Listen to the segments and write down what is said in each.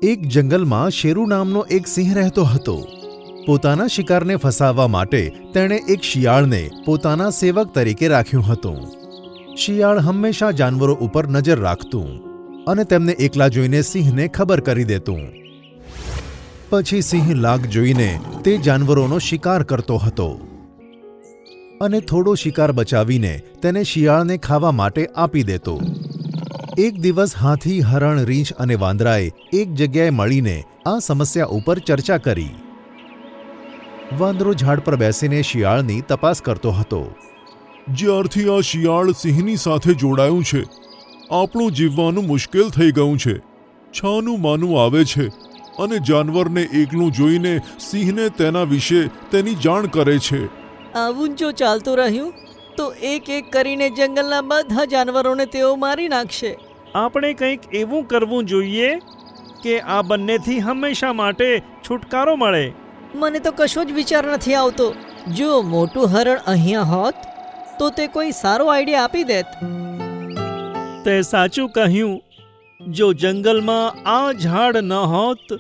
એક જંગલમાં શેરુ નામનો એક સિંહ રહેતો હતો. પોતાના શિકારને ફસાવવા માટે તેણે એક શિયાળને પોતાના સેવક તરીકે રાખ્યું હતું. શિયાળ હંમેશા જાનવરો ઉપર નજર રાખતું અને તેમને એકલા જોઈને સિંહને ખબર કરી દેતું. પછી સિંહ લાગ જોઈને તે જાનવરોનો શિકાર કરતો હતો અને થોડો શિકાર બચાવીને તેને શિયાળને ખાવા માટે આપી દેતો. એક દિવસ હાથી, હરણ, રીંછ અને વાંદરાએ એક જગ્યાએ મળીને આ સમસ્યા ઉપર ચર્ચા કરી. વાંદરો ઝાડ પર બેસીને શિયાળની તપાસ કરતો હતો. જ્યારથી આ શિયાળ સિંહની સાથે જોડાયું છે, આપણું જીવવાનું મુશ્કેલ થઈ ગયું છે. છાનું માનું આવે છે અને જાનવરને એકલું જોઈને સિંહને તેના વિશે તેની જાણ કરે છે. આવું જો ચાલતું રહ્યું તો એક એક કરીને જંગલના બધા જાનવરોને તેઓ મારી નાખશે. આપણે કંઈક એવું કરવું જોઈએ કે આ બંનેથી હંમેશા માટે છુટકારો મળે. મને તો કશો જ વિચાર નથી આવતો. જો મોટું હરણ અહીંયા હોત તો તે કોઈ સારો આઈડિયા આપી દેત. તે સાચું કહ્યું. જો જંગલમાં આ ઝાડ ન હોત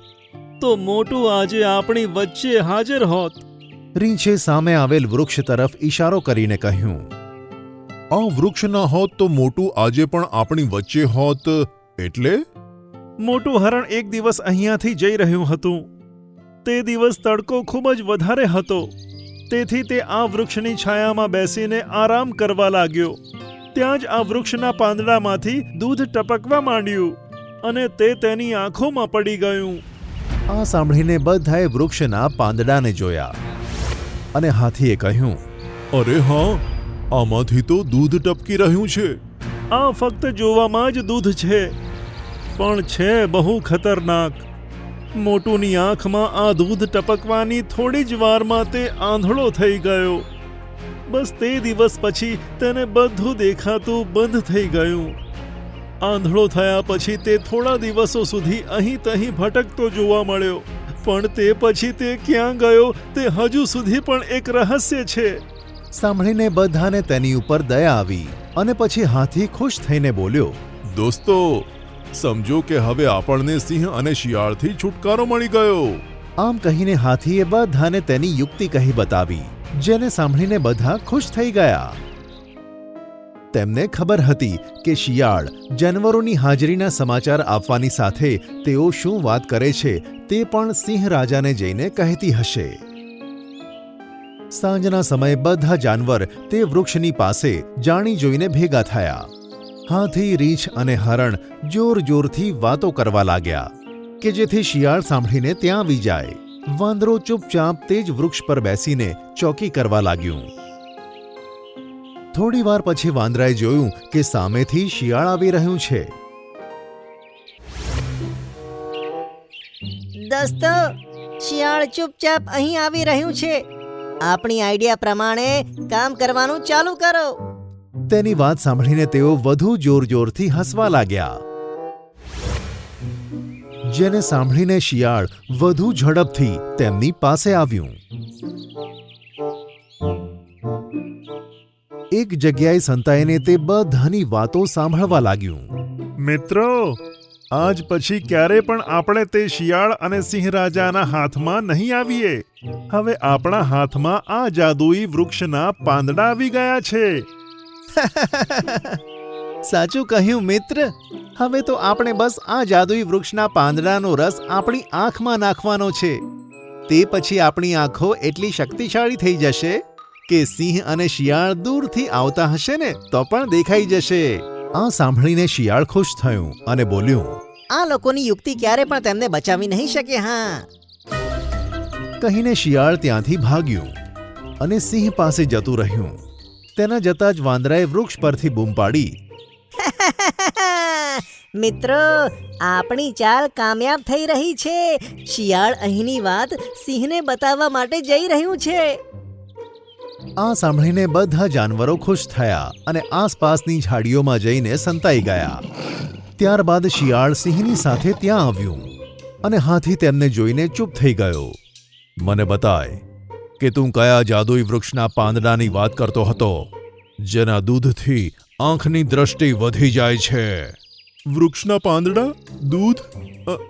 તો મોટું આજે આપણી વચ્ચે હાજર હોત. રીંછે સામે આવેલ વૃક્ષ તરફ ઈશારો કરીને કહ્યું, આ વૃક્ષ ન હોત તો મોટું આજે પણ આપણી વચ્ચે હોત. એટલે મોટું હરણ એક દિવસ અહીંયાથી જઈ રહ્યું હતું. તે દિવસ તડકો ખૂબ જ વધારે હતો, તેથી તે આ વૃક્ષની છાયામાં બેસીને આરામ કરવા લાગ્યો. ત્યાં જ આ વૃક્ષના પાંદડામાંથી દૂધ ટપકવા માંડ્યું અને તે તેની આંખોમાં પડી ગયું. આ સાંભળીને બધાએ વૃક્ષના પાંદડાને જોયા અને હાથીએ કહ્યું, અરે હા, આમાંથી તો દૂધ ટપકી રહ્યું છે. આ ફક્ત જોવામાં જ દૂધ છે, પણ છે બહુ ખતરનાક. મોટુની આંખમાં આ દૂધ ટપકવાની થોડી જ વારમાં તે આંધળો થઈ ગયો. બસ તે દિવસ પછી તેને બધું દેખાતું બંધ થઈ ગયું. આંધળો થયા પછી તે થોડા દિવસો સુધી અહીં તહીં ભટકતો જોવા મળ્યો, પણ તે પછી તે ક્યાં ગયો તે હજુ સુધી પણ એક રહસ્ય છે. સાંભળીને બધાને તેની ઉપર દયા આવી અને પછી હાથી ખુશ થઈને બોલ્યો, દોસ્તો, સમજો કે હવે આપણને સિંહ અને શિયાળથી છુટકારો મળી ગયો. આમ કહીને હાથીએ બધાને તેની યુક્તિ કહી બતાવી, જેને સાંભળીને બધા ખુશ થઈ ગયા. તેમને ખબર હતી કે શિયાળ જાનવરોની હાજરીના સમાચાર આપવાની સાથે તેઓ શું વાત કરે છે તે પણ સિંહ રાજાને જઈને કહેતી હશે. સાંજના સમયે બધા જાનવર તે વૃક્ષની પાસે જાણી જોઈને ભેગા થયા. હાથી, રીંછ અને હરણ જોર જોરથી વાતો કરવા લાગ્યા કે જેથી શિયાળ સાંભળીને ત્યાં આવી જાય. વાંદરો ચૂપચાપ તે જ વૃક્ષ પર બેસીને ચોકી કરવા લાગ્યું. થોડી વાર પછી વાંદરાએ જોયું કે સામેથી શિયાળ આવી રહ્યું છે. દોસ્તો, શિયાળ ચૂપચાપ અહીં આવી રહ્યું છે. આપણી આઈડિયા પ્રમાણે કામ કરવાનું ચાલુ કરો. તેની વાત સાંભળીને તેઓ વધુ જોરથી હસવા લાગ્યા. જેને સાંભળીને શિયાળ વધુ ઝડપથી તેમની પાસે આવ્યું. એક જગ્યાએ સંતાઈને તે બધાની વાતો સાંભળવા લાગ્યું. મિત્રો, આજ પછી ક્યારે પણ આપણે તે શિયાળ અને સિંહ રાજાના હાથમાં નહીં આવીએ. હવે આપણા હાથમાં આ જાદુઈ વૃક્ષના પાંદડા આવી ગયા છે. સાચું કહ્યું મિત્ર. હવે તો આપણે બસ આ જાદુઈ વૃક્ષના પાંદડાનો રસ આપણી આંખમાં નાખવાનો છે. તે પછી આપણી આંખો એટલી શક્તિશાળી થઈ જશે કે સિંહ અને શિયાળ દૂરથી આવતા હશે ને તો પણ દેખાઈ જશે. આ સાંભળીને શિયાળ ખુશ થયું અને બોલ્યું, આ લોકોની યુક્તિ ક્યારે પણ તેમને બચાવી નહીં શકે. કહીને શિયાળ ત્યાંથી ભાગ્યું અને સિંહ પાસે જતું રહ્યું. તેના જતા જ વાંદરાએ વૃક્ષ પરથી બૂમ પાડી, મિત્રો, આપણી ચાલ કામયાબ થઈ રહી છે. શિયાળ અહીંની વાત સિંહને બતાવવા માટે જઈ રહ્યું છે. આ સાંભળીને બધા જાનવરો ખુશ થયા અને આસપાસની ઝાડીઓમાં જઈને સંતાઈ ગયા. ત્યારબાદ શિયાળ સિંહની સાથે ત્યાં આવ્યું અને હાથી તેમને જોઈને ચૂપ થઈ ગયો. મને બતાય કે તું કયા જાદુઈ વૃક્ષના પાંદડાની વાત કરતો હતો જેના દૂધથી આંખની દ્રષ્ટિ વધી જાય છે. વૃક્ષના પાંદડા, દૂધ,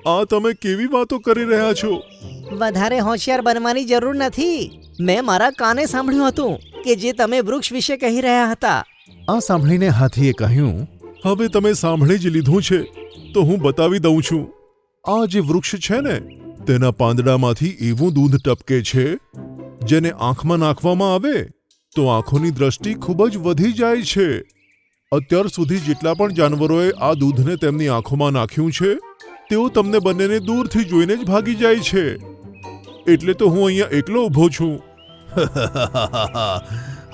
આ તમે કેવી વાતો કરી રહ્યા છો? વધારે હોશિયાર બનવાની જરૂર નથી. મેં મારા કાને સાંભળ્યું હતું કે જે તમે વૃક્ષ વિશે કહી રહ્યા હતા. આ સાંભળીને હાથીએ કહ્યું, હવે તમે સાંભળી જ લીધું છે તો હું બતાવી દઉં છું. આ જે વૃક્ષ છે ને તેના પાંદડામાંથી એવું દૂધ ટપકે છે જેને આંખમાં નાખવામાં આવે તો આંખોની દ્રષ્ટિ ખૂબ જ વધી જાય છે. અત્યાર સુધી જેટલા પણ જાનવરોએ આ દૂધને તેમની આંખોમાં નાખ્યું છે તેઓ તમને બંનેને દૂરથી જોઈને જ ભાગી જાય છે. એટલે તો હું અહીંયા એકલો ઊભો છું.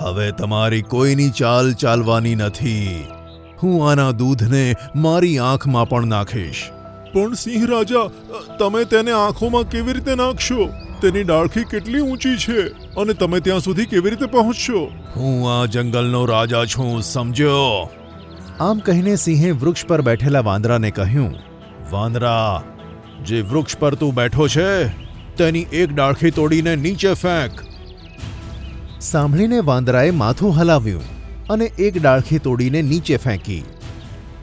હવે તમારી કોઈની ચાલ ચાલવાની નથી. હું આના દૂધને મારી આંખમાં પણ નાખીશ. પણ સિંહ રાજા, તમે તેને આંખોમાં કેવી રીતે નાખશો? તેની ડાળખી કેટલી ઊંચી છે અને તમે ત્યાં સુધી કેવી રીતે પહોંચશો? હું આ જંગલનો રાજા છું, સમજ્યો? આમ કહીને સિંહે વૃક્ષ પર બેઠેલા વાંદરાને કહ્યું, વાંદરા, જે વૃક્ષ પર તું બેઠો છે તેની એક ડાળખી તોડીને નીચે ફેંક. સાંભળીને વાંદરાએ માથું હલાવ્યું અને એક ડાળખી તોડીને નીચે ફેંકી.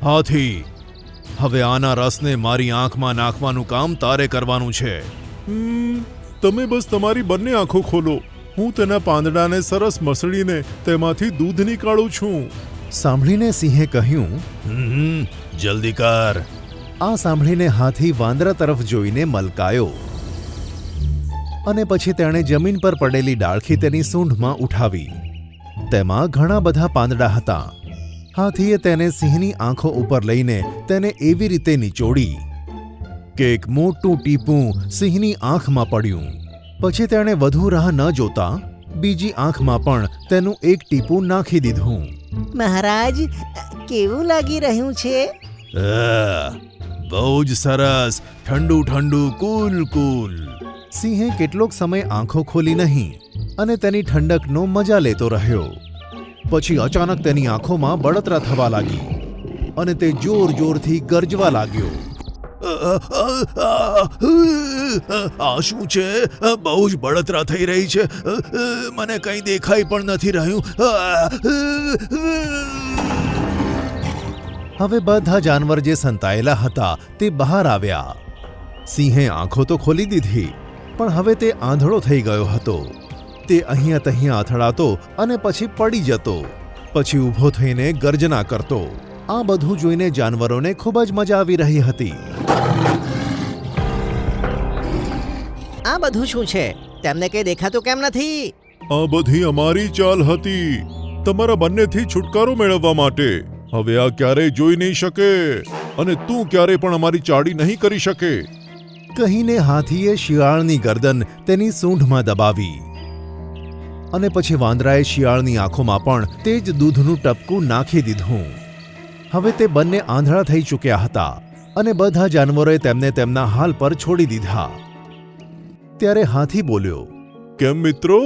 હાથી, હવે આના રસને મારી આંખમાં નાખવાનું કામ તારે કરવાનું છે. તમે બસ તમારી બંને આંખો ખોલો. હું તેના પાંદડાને સરસ મસળીને તેમાંથી દૂધ નીકાળું છું. સાંભળીને સિંહે કહ્યું, જલ્દી કર. આ સાંભળીને હાથી વાંદરા તરફ જોઈને મલકાયો અને પછી તેણે જમીન પર પડેલી ડાળખી તેની સૂંઢમાં ઉઠાવી. તેમાં ઘણા બધા પાંદડા હતા. હાથીએ તેને સિંહની આંખો ઉપર લઈને તેને એવી રીતે નીચોડી કે એક મોટું ટીપું સિંહની આંખમાં પડ્યું. પછી તેણે વધુ રાહ ન જોતા બીજી આંખમાં પણ તેનું એક ટીપું નાખી દીધું. મહારાજ, કેવું લાગી રહ્યું છે? બહુ જ સરસ, ઠંડુ ઠંડુ, કુલ કુલ. સિંહે કેટલોક સમય આંખો ખોલી નહીં અને તેની ઠંડકનો મજા લેતો રહ્યો. પછી અચાનક તેની આંખોમાં બળતરા થવા લાગી અને તે જોર જોરથી ગરજવા લાગ્યો. આ શું છે? બહુ જ બળતરા થઈ રહી છે. મને કંઈ દેખાઈ પણ નથી રહ્યું. હવે બધા જાનવર જે સંતાયેલા હતા તે બહાર આવ્યા. સિંહે આંખો તો ખોલી દીધી પણ હવે તે આંધળો થઈ ગયો હતો. તે અહીંયા તહીંયા અથડાતો અને પછી પડી જતો, પછી ઊભો થઈને ગર્જના કરતો. આ બધું જોઈને જાનવરોને ખૂબ જ મજા આવી રહી હતી. આ બધું શું છે? તેમને કંઈ દેખાતું કેમ નથી? આ બધી અમારી ચાલ હતી, તમારા બંનેથી છુટકારો મેળવવા માટે. હવે આ ક્યારેય જોઈ નહીં શકે અને તું ક્યારેય પણ અમારી ચાડી નહીં કરી શકે. કહીને હાથીએ શિયાળની ગરદન તેની સૂંઢમાં દબાવી અને પછી વાંદરાએ શિયાળની આંખોમાં પણ તે જ દૂધનું ટપકું નાખી દીધું. હવે તે બંને આંધળા થઈ ચૂક્યા હતા અને બધા જાનવરોએ તેમને તેમના હાલ પર છોડી દીધા. ત્યારે હાથી બોલ્યો, કેમ મિત્રો,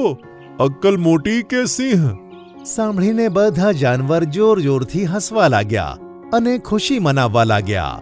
અક્કલ મોટી કે સિંહ? સાંભળીને બધા જાનવર જોર જોરથી હસવા લાગ્યા અને ખુશી મનાવવા લાગ્યા.